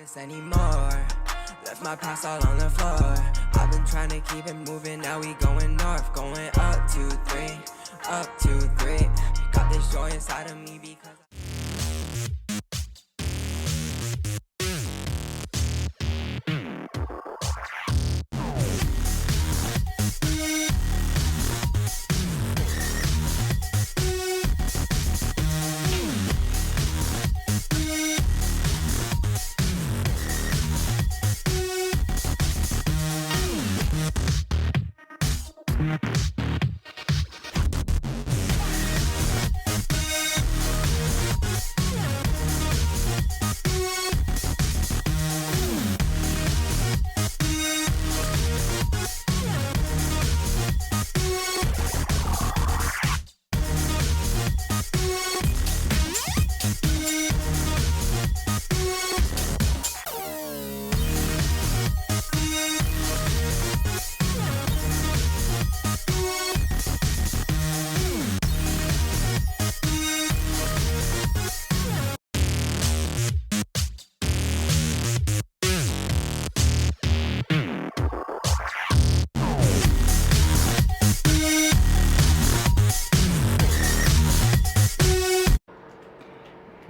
This anymore. Left my past all on the floor. I've been trying to keep it moving. Now we going north, going up 2, 3, up 2, 3. Got this joy inside of me because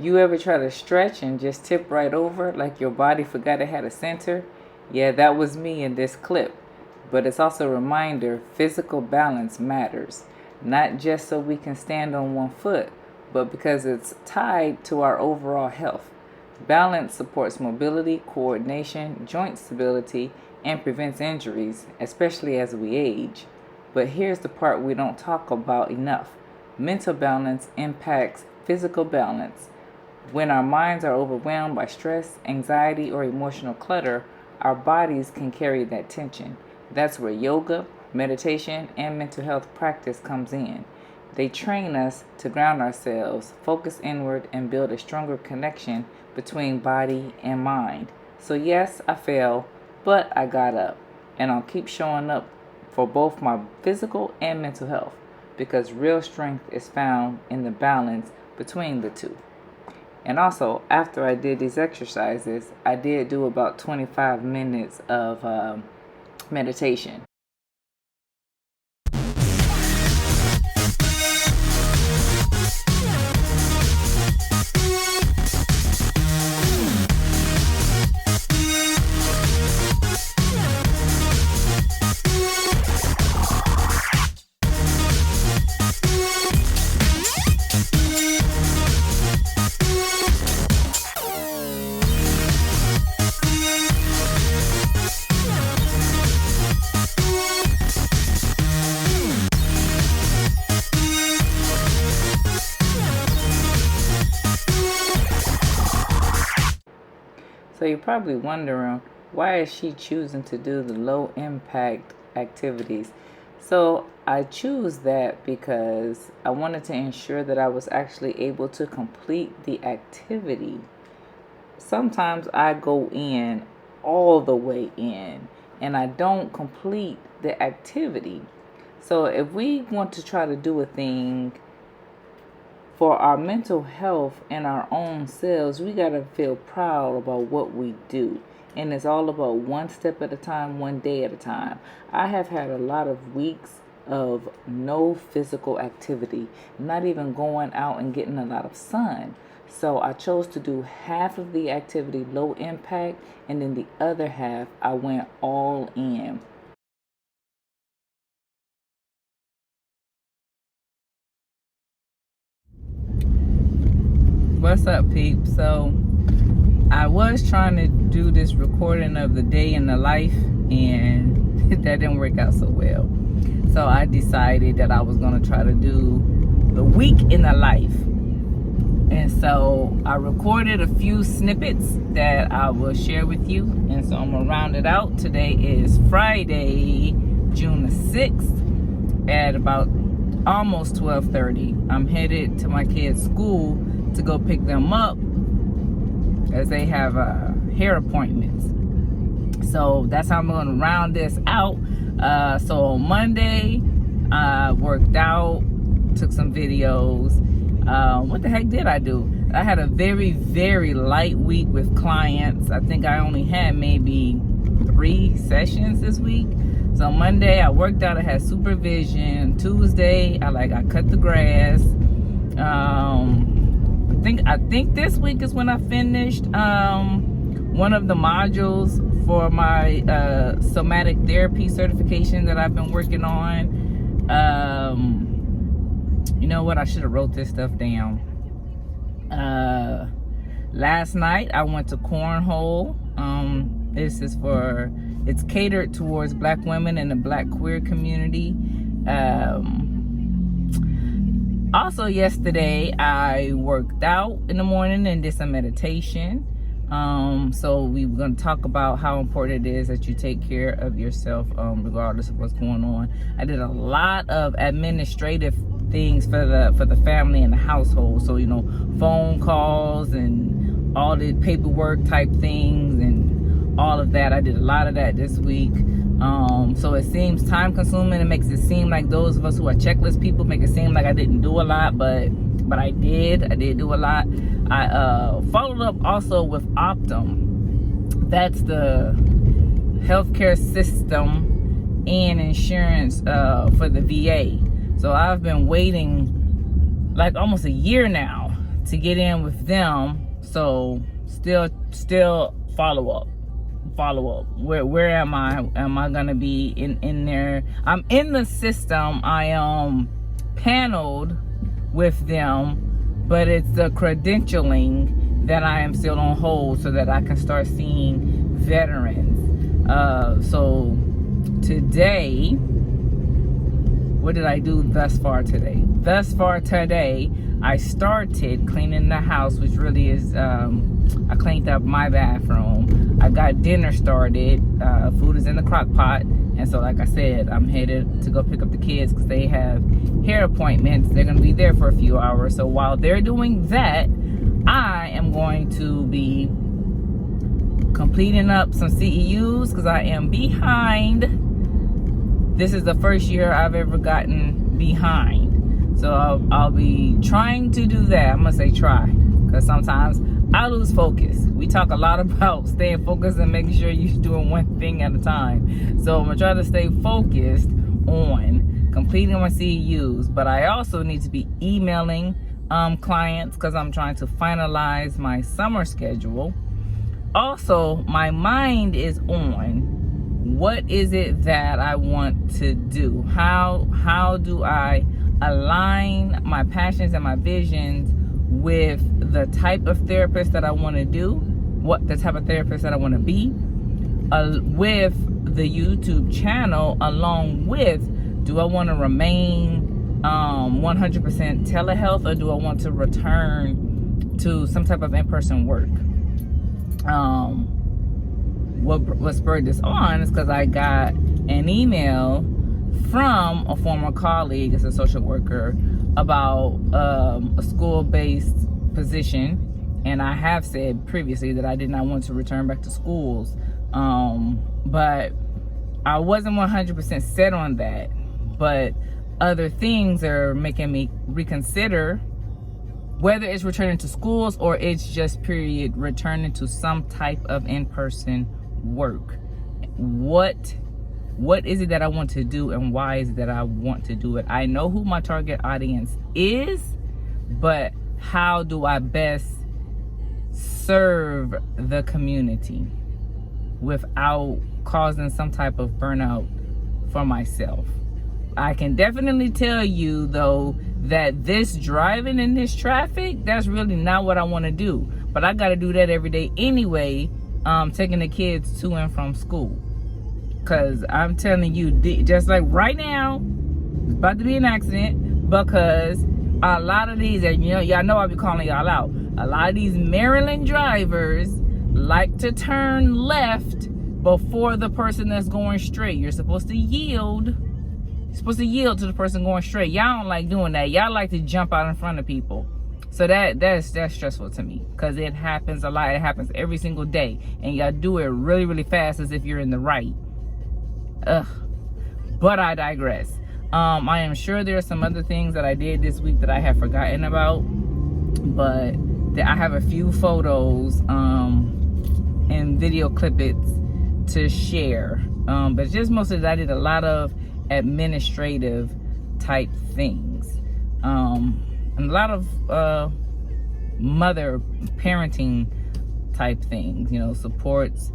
You ever try to stretch and just tip right over like your body forgot it had a center? Yeah, that was me in this clip. But it's also a reminder physical balance matters. Not just so we can stand on one foot, but because it's tied to our overall health. Balance supports mobility, coordination, joint stability, and prevents injuries, especially as we age. But here's the part we don't talk about enough. Mental balance impacts physical balance. When our minds are overwhelmed by stress, anxiety, or emotional clutter, our bodies can carry that tension. That's where yoga, meditation, and mental health practice comes in. They train us to ground ourselves, focus inward, and build a stronger connection between body and mind. So yes, I fell, but I got up. And I'll keep showing up for both my physical and mental health, because real strength is found in the balance between the two. And also, after I did these exercises, I did do about 25 minutes of meditation. So you're probably wondering, why is she choosing to do the low impact activities? So I choose that because I wanted to ensure that I was actually able to complete the activity. Sometimes I go in all the way in and I don't complete the activity. So if we want to try to do a thing for our mental health and our own selves, we got to feel proud about what we do. And it's all about one step at a time, one day at a time. I have had a lot of weeks of no physical activity, not even going out and getting a lot of sun. So I chose to do half of the activity low impact, and then the other half I went all in. What's up, peeps? So I was trying to do this recording of the day in the life, and that didn't work out so well. So I decided that I was going to try to do the week in the life. And so I recorded a few snippets that I will share with you. And so I'm going to round it out. Today is Friday, June the 6th at about almost 12:30. I'm headed to my kids' school to go pick them up as they have hair appointments. So that's how I'm going to round this out. So on Monday, I worked out, took some videos. What the heck did I do? I had a very, very light week with clients. I think I only had maybe 3 sessions this week. So Monday I worked out, I had supervision. Tuesday I cut the grass. I think this week is when I finished one of the modules for my somatic therapy certification that I've been working on. You know what? I should have wrote this stuff down. Last night I went to cornhole. It's catered towards Black women and the Black queer community. Also yesterday I worked out in the morning and did some meditation. So we were going to talk about how important it is that you take care of yourself, regardless of what's going on. I did a lot of administrative things for the family and the household. So, phone calls and all the paperwork type things and all of that. I did a lot of that this week. So it seems time consuming. It makes it seem like those of us who are checklist people make it seem like I didn't do a lot, but I did do a lot. I followed up also with Optum. That's the healthcare system and insurance for the VA. So I've been waiting like almost a year now to get in with them. So still follow up. Where am I? Am I gonna be in there? I'm in the system. I am paneled with them, but it's the credentialing that I am still on hold so that I can start seeing veterans. So today, what did I do thus far today? I started cleaning the house, which really is, I cleaned up my bathroom. I got dinner started. Food is in the crock pot. And so, like I said, I'm headed to go pick up the kids because they have hair appointments. They're going to be there for a few hours. So while they're doing that, I am going to be completing up some CEUs because I am behind. This is the first year I've ever gotten behind. So I'll be trying to do that. I'm going to say try because sometimes I lose focus. We talk a lot about staying focused and making sure you're doing one thing at a time. So I'm going to try to stay focused on completing my CEUs. But I also need to be emailing clients because I'm trying to finalize my summer schedule. Also, my mind is on what is it that I want to do? How do I align my passions and my visions with the type of therapist that I want to do, what the type of therapist that I want to be, with the YouTube channel, along with, do I want to remain 100% telehealth, or do I want to return to some type of in-person work? What spurred this on is because I got an email from a former colleague as a social worker about a school-based position, and I have said previously that I did not want to return back to schools, but I wasn't 100% set on that. But other things are making me reconsider whether it's returning to schools or it's just period returning to some type of in-person work. What is it that I want to do, and why is it that I want to do it? I know who my target audience is, but how do I best serve the community without causing some type of burnout for myself? I can definitely tell you though that this driving in this traffic, that's really not what I want to do. But I got to do that every day anyway, taking the kids to and from school. Because I'm telling you, just like right now, it's about to be an accident because a lot of these, and y'all know I'll be calling y'all out, a lot of these Maryland drivers like to turn left before the person that's going straight. You're supposed to yield. You're supposed to yield to the person going straight. Y'all don't like doing that. Y'all like to jump out in front of people. So that's stressful to me because it happens a lot. It happens every single day. And y'all do it really, really fast as if you're in the right. But I digress. I am sure there are some other things that I did this week that I have forgotten about. But I have a few photos and video clippets to share, but just mostly I did a lot of administrative type things, and a lot of mother parenting type things, you know, supports,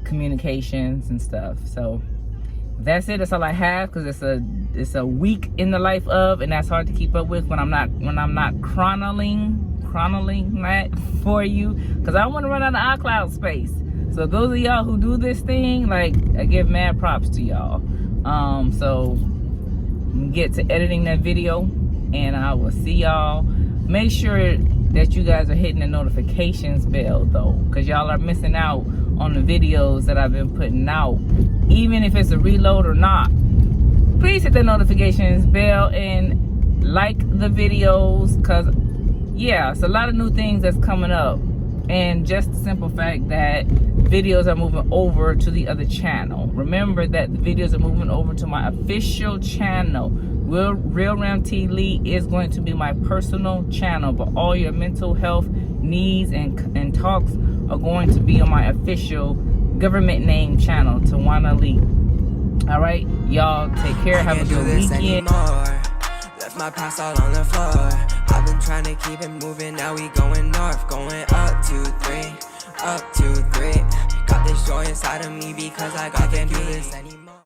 communications and stuff. So that's it. That's all I have, because it's a week in the life of, and that's hard to keep up with when I'm not chronicling that for you, because I want to run out of iCloud space. So those of y'all who do this thing, like, I give mad props to y'all. So get to editing that video, and I will see y'all. Make sure that you guys are hitting the notifications bell though, because y'all are missing out on the videos that I've been putting out, even if it's a reload or not. Please hit the notifications bell and like the videos, because yeah, it's a lot of new things that's coming up, and just the simple fact that videos are moving over to the other channel. Remember that the videos are moving over to my official channel. RealRam TLee is going to be my personal channel, but all your mental health needs and talks are going to be on my official government name channel, TLee. All right, y'all, take care. Have a good weekend. Left my past all on the floor. I've been trying to keep it moving. Now we going north, going up 2, 3, up 2, 3. Got this joy inside of me because I can't do this anymore.